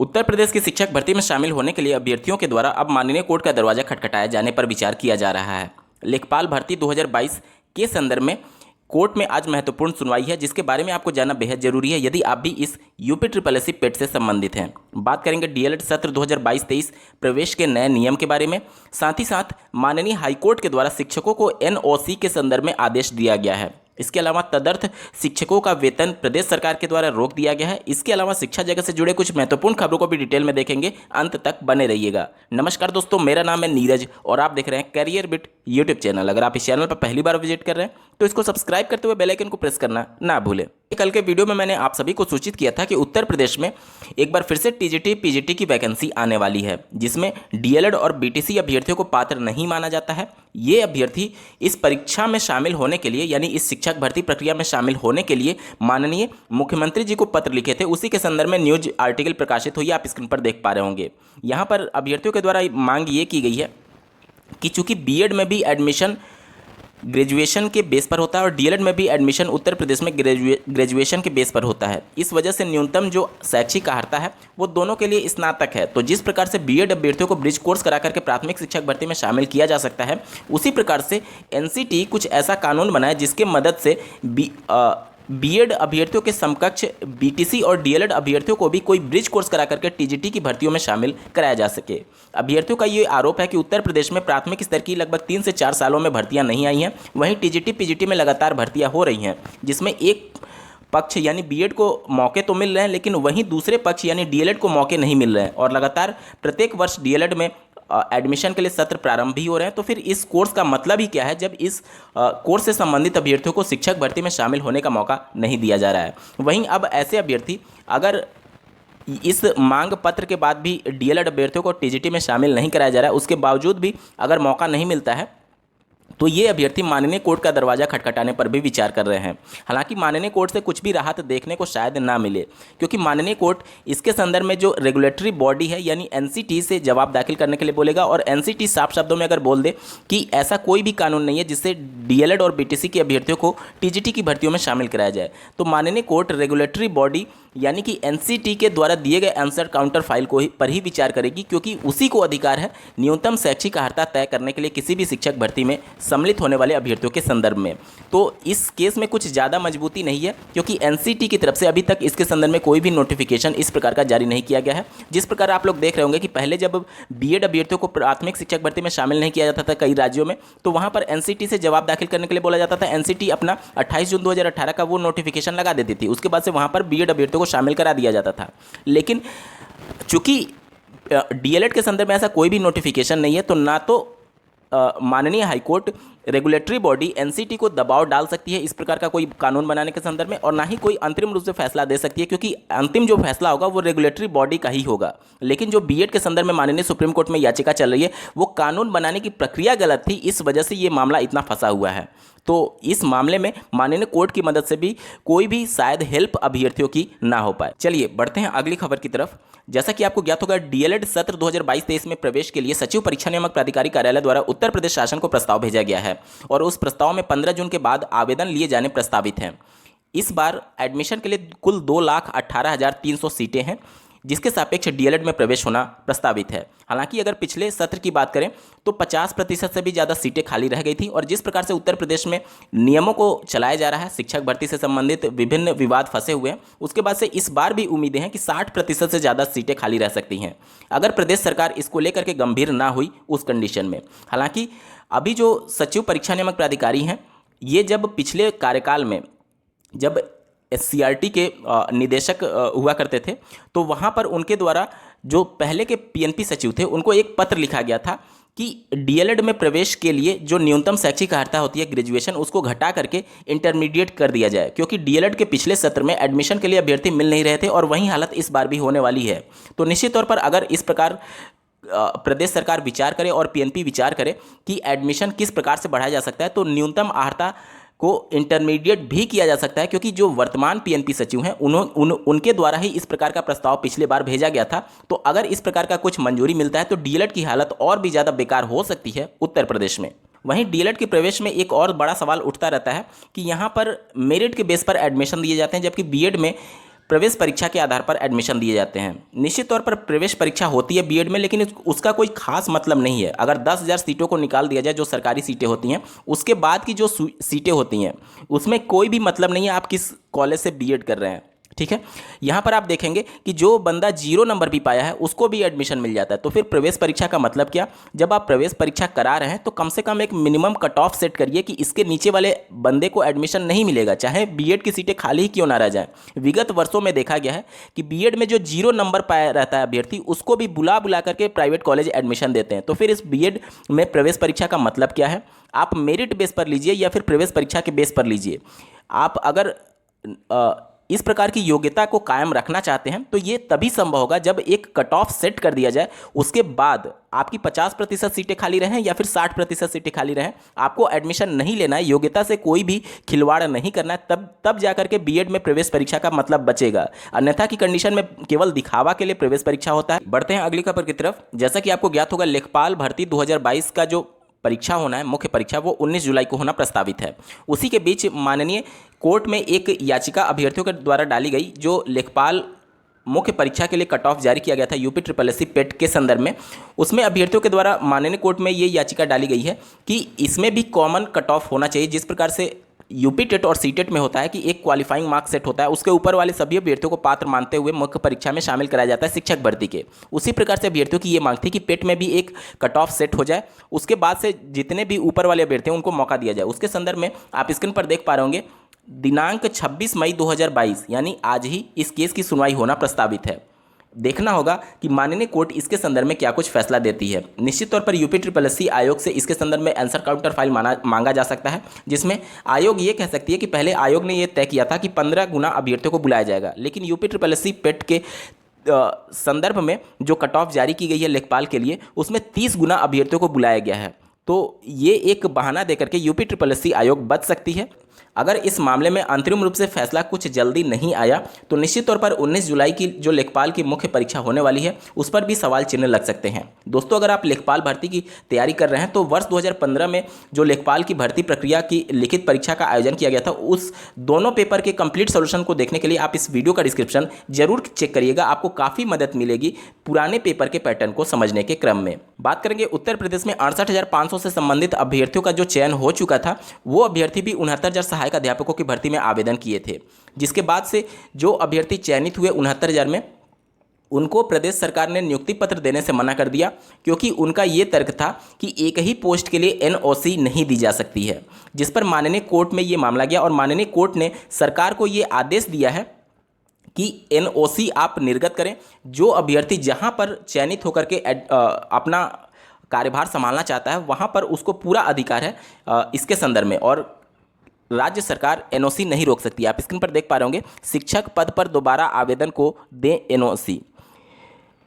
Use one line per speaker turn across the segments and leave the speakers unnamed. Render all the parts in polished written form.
उत्तर प्रदेश की शिक्षक भर्ती में शामिल होने के लिए अभ्यर्थियों के द्वारा अब माननीय कोर्ट का दरवाजा खटखटाए जाने पर विचार किया जा रहा है। लेखपाल भर्ती 2022 के संदर्भ में कोर्ट में आज महत्वपूर्ण सुनवाई है, जिसके बारे में आपको जानना बेहद जरूरी है यदि आप भी इस यूपी SSSC पेट से संबंधित हैं। बात करेंगे डीएलएड सत्र 2022-23 प्रवेश के नए नियम के बारे में। साथ ही साथ माननीय हाईकोर्ट के द्वारा शिक्षकों को एनओसी के संदर्भ में आदेश दिया गया है। इसके अलावा तदर्थ शिक्षकों का वेतन प्रदेश सरकार के द्वारा रोक दिया गया है। इसके अलावा शिक्षा जगत से जुड़े कुछ महत्वपूर्ण खबरों को भी डिटेल में देखेंगे, अंत तक बने रहिएगा। नमस्कार दोस्तों, मेरा नाम है नीरज और आप देख रहे हैं करियर बिट यूट्यूब चैनल। अगर आप इस चैनल पर पहली बार विजिट कर रहे हैं तो इसको सब्सक्राइब करते हुए बेल आइकन को प्रेस करना ना भूलें। कल के वीडियो में मैंने आप सभी को सूचित किया था कि उत्तर प्रदेश में एक बार फिर से टीजीटी पीजीटी की वैकेंसी आने वाली है, जिसमें डीएलएड और बीटीसी अभ्यर्थियों को पात्र नहीं माना जाता है। ये अभ्यर्थी इस परीक्षा में शामिल होने के लिए यानी इस शिक्षक भर्ती प्रक्रिया में शामिल होने के लिए माननीय मुख्यमंत्री जी को पत्र लिखे थे। उसी के संदर्भ में न्यूज आर्टिकल प्रकाशित हुई, आप स्क्रीन पर देख पा रहे होंगे। यहाँ पर अभ्यर्थियों के द्वारा मांग ये की गई है कि चूंकि बीएड में भी एडमिशन ग्रेजुएशन के बेस पर होता है और डीएलएड में भी एडमिशन उत्तर प्रदेश में ग्रेजुएशन के बेस पर होता है, इस वजह से न्यूनतम जो शैक्षिक अर्हता है वो दोनों के लिए स्नातक है। तो जिस प्रकार से बीएड अभ्यर्थियों को ब्रिज कोर्स करा करके प्राथमिक शिक्षक भर्ती में शामिल किया जा सकता है, उसी प्रकार से एनसीटी कुछ ऐसा कानून बनाए जिसके मदद से बीएड अभ्यर्थियों के समकक्ष बीटीसी और डीएलएड अभ्यर्थियों को भी कोई ब्रिज कोर्स करा करके टीजीटी की भर्तियों में शामिल कराया जा सके। अभ्यर्थियों का ये आरोप है कि उत्तर प्रदेश में प्राथमिक स्तर की लगभग 3 से 4 सालों में भर्तियां नहीं आई हैं, वहीं टीजीटी पीजीटी में लगातार भर्तियां हो रही हैं, जिसमें एक पक्ष यानी बीएड को मौके तो मिल रहे हैं, लेकिन वहीं दूसरे पक्ष यानी डीएलएड को मौके नहीं मिल रहे हैं और लगातार प्रत्येक वर्ष डीएलएड में एडमिशन के लिए सत्र प्रारंभ भी हो रहे हैं। तो फिर इस कोर्स का मतलब ही क्या है जब इस कोर्स से संबंधित अभ्यर्थियों को शिक्षक भर्ती में शामिल होने का मौका नहीं दिया जा रहा है। वहीं अब ऐसे अभ्यर्थी अगर इस मांग पत्र के बाद भी डीएलएड अभ्यर्थियों को टीजीटी में शामिल नहीं कराया जा रहा है, उसके बावजूद भी अगर मौका नहीं मिलता है तो ये अभ्यर्थी माननीय कोर्ट का दरवाजा खटखटाने पर भी विचार कर रहे हैं। हालांकि माननीय कोर्ट से कुछ भी राहत देखने को शायद ना मिले, क्योंकि माननीय कोर्ट इसके संदर्भ में जो रेगुलेटरी बॉडी है यानी एनसीटी से जवाब दाखिल करने के लिए बोलेगा और एनसीटी साफ शब्दों में अगर बोल दे कि ऐसा कोई भी कानून नहीं है जिससे डीएलएड और बीटीसी के अभ्यर्थियों को टीजीटी की भर्तियों में शामिल कराया जाए, तो माननीय कोर्ट रेगुलेटरी बॉडी यानी कि एनसीटी के द्वारा दिए गए आंसर काउंटर फाइल को पर ही विचार करेगी, क्योंकि उसी को अधिकार है न्यूनतम शैक्षिक अर्हता तय करने के लिए किसी भी शिक्षक भर्ती में सम्मिलित होने वाले अभ्यर्थियों के संदर्भ में। तो इस केस में कुछ ज़्यादा मजबूती नहीं है, क्योंकि एनसीटी की तरफ से अभी तक इसके संदर्भ में कोई भी नोटिफिकेशन इस प्रकार का जारी नहीं किया गया है। जिस प्रकार आप लोग देख रहे होंगे कि पहले जब बीएड अभ्यर्थियों को प्राथमिक शिक्षक भर्ती में शामिल नहीं किया जाता था कई राज्यों में, तो वहाँ पर एनसीटी से जवाब दाखिल करने के लिए बोला जाता था। एनसीटी अपना 28 जून 2018 का वो नोटिफिकेशन लगा देती थी, उसके बाद से वहाँ पर बीएड अभ्यर्थियों को शामिल करा दिया जाता था। लेकिन चूंकि डीएलएड के संदर्भ में ऐसा कोई भी नोटिफिकेशन नहीं है, तो ना तो माननीय हाईकोर्ट रेगुलेटरी बॉडी एनसीटी को दबाव डाल सकती है इस प्रकार का कोई कानून बनाने के संदर्भ में, और ना ही कोई अंतरिम रूप से फैसला दे सकती है, क्योंकि अंतिम जो फैसला होगा वो रेगुलेटरी बॉडी का ही होगा। लेकिन जो बीएड के संदर्भ में माननीय सुप्रीम कोर्ट में याचिका चल रही है वो कानून बनाने की प्रक्रिया गलत थी, इस वजह से ये मामला इतना फंसा हुआ है। तो इस मामले में माननीय कोर्ट की मदद से भी कोई भी शायद हेल्प अभ्यर्थियों की ना हो पाए। चलिए बढ़ते हैं अगली खबर की तरफ। जैसा कि आपको ज्ञात होगा, डीएलएड सत्र 2022-23 में प्रवेश के लिए सचिव परीक्षा नियामक प्राधिकारी कार्यालय द्वारा उत्तर प्रदेश शासन को प्रस्ताव भेजा गया है और उस प्रस्ताव में 15 जून के बाद आवेदन लिए जाने प्रस्तावित हैं। इस बार एडमिशन के लिए कुल 2,18,300 सीटें हैं, जिसके सापेक्ष डीएलएड में प्रवेश होना प्रस्तावित है। हालांकि अगर पिछले सत्र की बात करें तो 50% से भी ज़्यादा सीटें खाली रह गई थी, और जिस प्रकार से उत्तर प्रदेश में नियमों को चलाया जा रहा है, शिक्षक भर्ती से संबंधित विभिन्न विवाद फंसे हुए हैं, उसके बाद से इस बार भी उम्मीदें हैं कि 60% से ज़्यादा सीटें खाली रह सकती हैं अगर प्रदेश सरकार इसको लेकर के गंभीर ना हुई उस कंडीशन में। हालांकि अभी जो सचिव परीक्षा नियामक प्राधिकारी हैं, ये जब पिछले कार्यकाल में जब एससीईआरटी के निदेशक हुआ करते थे, तो वहाँ पर उनके द्वारा जो पहले के पीएनपी सचिव थे उनको एक पत्र लिखा गया था कि डीएलएड में प्रवेश के लिए जो न्यूनतम शैक्षिक अर्हता होती है ग्रेजुएशन, उसको घटा करके इंटरमीडिएट कर दिया जाए, क्योंकि डीएलएड के पिछले सत्र में एडमिशन के लिए अभ्यर्थी मिल नहीं रहे थे और वही हालत इस बार भी होने वाली है। तो निश्चित तौर पर अगर इस प्रकार प्रदेश सरकार विचार करे और पीएनपी विचार करे कि एडमिशन किस प्रकार से बढ़ाया जा सकता है, तो न्यूनतम अर्हता को इंटरमीडिएट भी किया जा सकता है, क्योंकि जो वर्तमान पीएनपी सचिव हैं उनके द्वारा ही इस प्रकार का प्रस्ताव पिछले बार भेजा गया था। तो अगर इस प्रकार का कुछ मंजूरी मिलता है तो डीएलएड की हालत और भी ज़्यादा बेकार हो सकती है उत्तर प्रदेश में। वहीं डीएलएड के प्रवेश में एक और बड़ा सवाल उठता रहता है कि यहाँ पर मेरिट के बेस पर एडमिशन दिए जाते हैं, जबकि बीएड में प्रवेश परीक्षा के आधार पर एडमिशन दिए जाते हैं। निश्चित तौर पर प्रवेश परीक्षा होती है बीएड में, लेकिन उसका कोई खास मतलब नहीं है। अगर 10,000 सीटों को निकाल दिया जाए जो सरकारी सीटें होती हैं, उसके बाद की जो सीटें होती हैं उसमें कोई भी मतलब नहीं है आप किस कॉलेज से बीएड कर रहे हैं। ठीक है, यहाँ पर आप देखेंगे कि जो बंदा 0 नंबर भी पाया है उसको भी एडमिशन मिल जाता है। तो फिर प्रवेश परीक्षा का मतलब क्या? जब आप प्रवेश परीक्षा करा रहे हैं तो कम से कम एक मिनिमम कट ऑफ सेट करिए कि इसके नीचे वाले बंदे को एडमिशन नहीं मिलेगा, चाहे बीएड की सीटें खाली ही क्यों ना रह जाए। विगत वर्षों में देखा गया है कि बीएड में जो 0 नंबर पाया रहता है अभ्यर्थी, उसको भी बुला बुला करके प्राइवेट कॉलेज एडमिशन देते हैं। तो फिर इस बीएड में प्रवेश परीक्षा का मतलब क्या है? आप मेरिट बेस पर लीजिए या फिर प्रवेश परीक्षा के बेस पर लीजिए। आप अगर इस प्रकार की योग्यता को कायम रखना चाहते हैं तो ये तभी संभव होगा जब एक कट ऑफ सेट कर दिया जाए, उसके बाद आपकी 50% सीटें खाली रहें या फिर 60% सीटें खाली रहें, आपको एडमिशन नहीं लेना है, योग्यता से कोई भी खिलवाड़ नहीं करना है, तब जाकर के बीएड में प्रवेश परीक्षा का मतलब बचेगा। अन्यथा की कंडीशन में केवल दिखावा के लिए प्रवेश परीक्षा होता है। बढ़ते हैं अगली खबर की तरफ। जैसा कि आपको ज्ञात होगा, लेखपाल भर्ती 2022 का जो परीक्षा होना है, मुख्य परीक्षा, वो 19 जुलाई को होना प्रस्तावित है। उसी के बीच माननीय कोर्ट में एक याचिका अभ्यर्थियों के द्वारा डाली गई जो लेखपाल मुख्य परीक्षा के लिए कट ऑफ जारी किया गया था यूपी SSSC पेट के संदर्भ में। उसमें अभ्यर्थियों के द्वारा माननीय कोर्ट में ये याचिका डाली गई है कि इसमें भी कॉमन कट ऑफ होना चाहिए। जिस प्रकार से यूपी टेट और सीटेट में होता है कि एक क्वालिफाइंग मार्क्स सेट होता है, उसके ऊपर वाले सभी अभ्यर्थियों को पात्र मानते हुए मुख्य परीक्षा में शामिल कराया जाता है शिक्षक भर्ती के। उसी प्रकार से अभ्यर्थियों की ये मांग थी कि पेट में भी एक कट ऑफ सेट हो जाए, उसके बाद से जितने भी ऊपर वाले अभ्यर्थी हैं उनको मौका दिया जाए। उसके संदर्भ में आप स्क्रीन पर देख पा रहे होंगे, दिनांक 26 मई 2022 यानी आज ही इस केस की सुनवाई होना प्रस्तावित है। देखना होगा कि माननीय कोर्ट इसके संदर्भ में क्या कुछ फैसला देती है। निश्चित तौर पर यूपी SSSC आयोग से इसके संदर्भ में आंसर काउंटर फाइल मांगा जा सकता है, जिसमें आयोग ये कह सकती है कि पहले आयोग ने ये तय किया था कि 15 गुना अभ्यर्थियों को बुलाया जाएगा, लेकिन यूपी SSSC पेट के संदर्भ में जो कट ऑफ जारी की गई है लेखपाल के लिए, उसमें 30 गुना अभ्यर्थियों को बुलाया गया है। तो ये एक बहाना देकर के यूपी SSSC आयोग बच सकती है। अगर इस मामले में अंतरिम रूप से फैसला कुछ जल्दी नहीं आया तो निश्चित तौर पर 19 जुलाई की जो लेखपाल की मुख्य परीक्षा होने वाली है उस पर भी सवाल चिन्ह लग सकते हैं। दोस्तों, अगर आप लेखपाल भर्ती की तैयारी कर रहे हैं तो वर्ष 2015 में जो लेखपाल की भर्ती प्रक्रिया की लिखित परीक्षा का आयोजन किया गया था, उस दोनों पेपर के कंप्लीट सोल्यूशन को देखने के लिए आप इस वीडियो का डिस्क्रिप्शन जरूर चेक करिएगा। आपको काफ़ी मदद मिलेगी पुराने पेपर के पैटर्न को समझने के क्रम में। बात करेंगे उत्तर प्रदेश में 68,500 से संबंधित अभ्यर्थियों का जो चयन हो चुका था, वो अभ्यर्थी भी 69,000 सहायक अध्यापकों की भर्ती में आवेदन किए थे, जिसके बाद से जो अभ्यर्थी चयनित हुए 69,000 में, उनको प्रदेश सरकार ने नियुक्ति पत्र देने से मना कर दिया, क्योंकि उनका ये तर्क था कि एक ही पोस्ट के लिए एनओसी नहीं दी जा सकती है। जिस पर माननीय कोर्ट में ये मामला गया और माननीय कोर्ट ने सरकार को ये आदेश दिया है कि एनओसी आप निर्गत करें। जो अभ्यर्थी जहां पर चयनित होकर के अपना कार्यभार संभालना चाहता है वहां पर उसको पूरा अधिकार है इसके संदर्भ में, और राज्य सरकार एनओसी नहीं रोक सकती। आप स्क्रीन पर देख पा रहे होंगे, शिक्षक पद पर दोबारा आवेदन को दें एनओसी।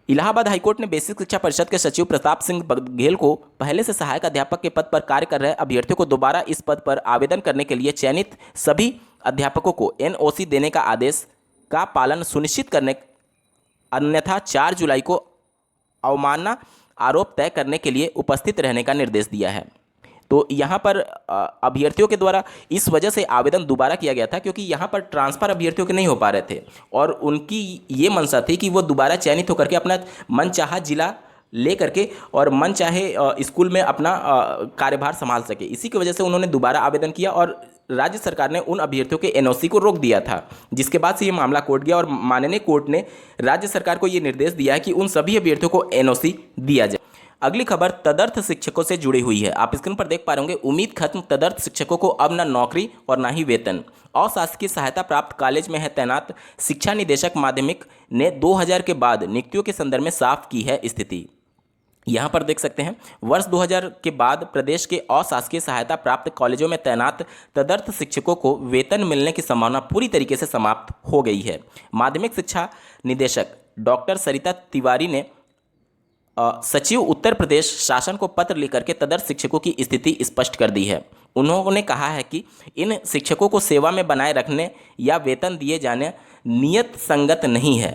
इलाहाबाद हाईकोर्ट ने बेसिक शिक्षा परिषद के सचिव प्रताप सिंह बघेल को पहले से सहायक अध्यापक के पद पर कार्य कर रहे अभ्यर्थियों को दोबारा इस पद पर आवेदन करने के लिए चयनित सभी अध्यापकों को एनओसी देने का आदेश का पालन सुनिश्चित करने, अन्यथा 4 जुलाई को अवमानना आरोप तय करने के लिए उपस्थित रहने का निर्देश दिया है। तो यहाँ पर अभ्यर्थियों के द्वारा इस वजह से आवेदन दोबारा किया गया था क्योंकि यहाँ पर ट्रांसफ़र अभ्यर्थियों के नहीं हो पा रहे थे और उनकी ये मंशा थी कि वो दोबारा चयनित होकर के अपना मनचाहा जिला ले करके और मन चाहे स्कूल में अपना कार्यभार संभाल सके। इसी की वजह से उन्होंने दोबारा आवेदन किया और राज्य सरकार ने उन अभ्यर्थियों के एनओसी को रोक दिया था, जिसके बाद से ये मामला कोर्ट गया और माननीय कोर्ट ने राज्य सरकार को ये निर्देश दिया है कि उन सभी अभ्यर्थियों को एनओसी दिया जाए। अगली खबर तदर्थ शिक्षकों से जुड़ी हुई है। आप स्क्रीन पर देख पा रहे होंगे, उम्मीद खत्म, तदर्थ शिक्षकों को अब न नौकरी और ना ही वेतन। अशासकीय सहायता प्राप्त कॉलेज में है तैनात शिक्षा निदेशक माध्यमिक ने 2000 के बाद नियुक्तियों के संदर्भ में साफ की है स्थिति। यहाँ पर देख सकते हैं, वर्ष 2000 के बाद प्रदेश के अशासकीय सहायता प्राप्त कॉलेजों में तैनात तदर्थ शिक्षकों को वेतन मिलने की संभावना पूरी तरीके से समाप्त हो गई है। माध्यमिक शिक्षा निदेशक डॉक्टर सरिता तिवारी ने सचिव उत्तर प्रदेश शासन को पत्र लिखकर के तदर्थ शिक्षकों की स्थिति स्पष्ट कर दी है। उन्होंने कहा है कि इन शिक्षकों को सेवा में बनाए रखने या वेतन दिए जाने नियत संगत नहीं है।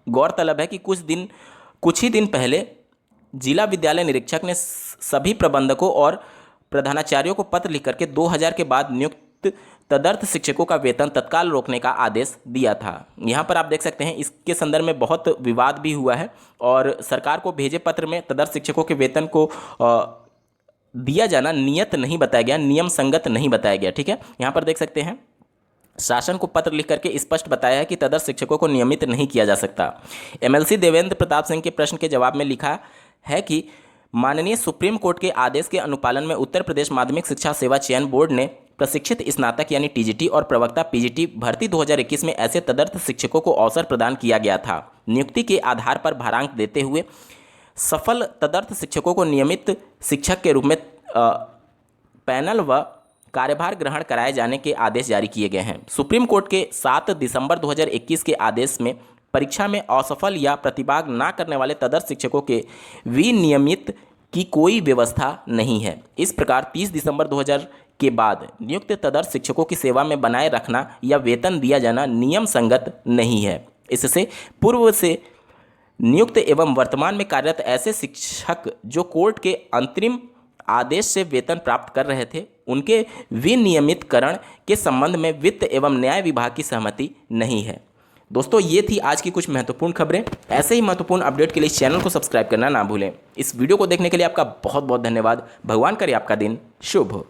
गौरतलब है कि कुछ ही दिन पहले जिला विद्यालय निरीक्षक ने सभी प्रबंधकों और प्रधानाचार्यों को पत्र लिख करके 2000 के बाद नियुक्त तदर्थ शिक्षकों का वेतन तत्काल रोकने का आदेश दिया था। यहाँ पर आप देख सकते हैं इसके संदर्भ में बहुत विवाद भी हुआ है और सरकार को भेजे पत्र में तदर्थ शिक्षकों के वेतन को दिया जाना नियत नहीं बताया गया, नियम संगत नहीं बताया गया। ठीक है, यहाँ पर देख सकते हैं शासन को पत्र लिख करके स्पष्ट बताया है कि तदर्थ शिक्षकों को नियमित नहीं किया जा सकता। एमएलसी देवेंद्र प्रताप सिंह के प्रश्न के जवाब में लिखा है कि माननीय सुप्रीम कोर्ट के आदेश के अनुपालन में उत्तर प्रदेश माध्यमिक शिक्षा सेवा चयन बोर्ड ने प्रशिक्षित स्नातक यानी टीजीटी और प्रवक्ता पीजीटी भर्ती 2021 में ऐसे तदर्थ शिक्षकों को अवसर प्रदान किया गया था। नियुक्ति के आधार पर भारांक देते हुए सफल तदर्थ शिक्षकों को नियमित शिक्षक के रूप में पैनल व कार्यभार ग्रहण कराए जाने के आदेश जारी किए गए हैं। सुप्रीम कोर्ट के 7 दिसंबर 2021 के आदेश में परीक्षा में असफल या प्रतिभाग न करने वाले तदर्थ शिक्षकों के विनियमित की कोई व्यवस्था नहीं है। इस प्रकार 30 दिसंबर 2000 के बाद नियुक्त तदर्थ शिक्षकों की सेवा में बनाए रखना या वेतन दिया जाना नियम संगत नहीं है। इससे पूर्व से नियुक्त एवं वर्तमान में कार्यरत ऐसे शिक्षक जो कोर्ट के अंतरिम आदेश से वेतन प्राप्त कर रहे थे, उनके विनियमितकरण के संबंध में वित्त एवं न्याय विभाग की सहमति नहीं है। दोस्तों, ये थी आज की कुछ महत्वपूर्ण खबरें। ऐसे ही महत्वपूर्ण अपडेट के लिए इस चैनल को सब्सक्राइब करना ना भूलें। इस वीडियो को देखने के लिए आपका बहुत बहुत धन्यवाद। भगवान करे आपका दिन शुभ हो।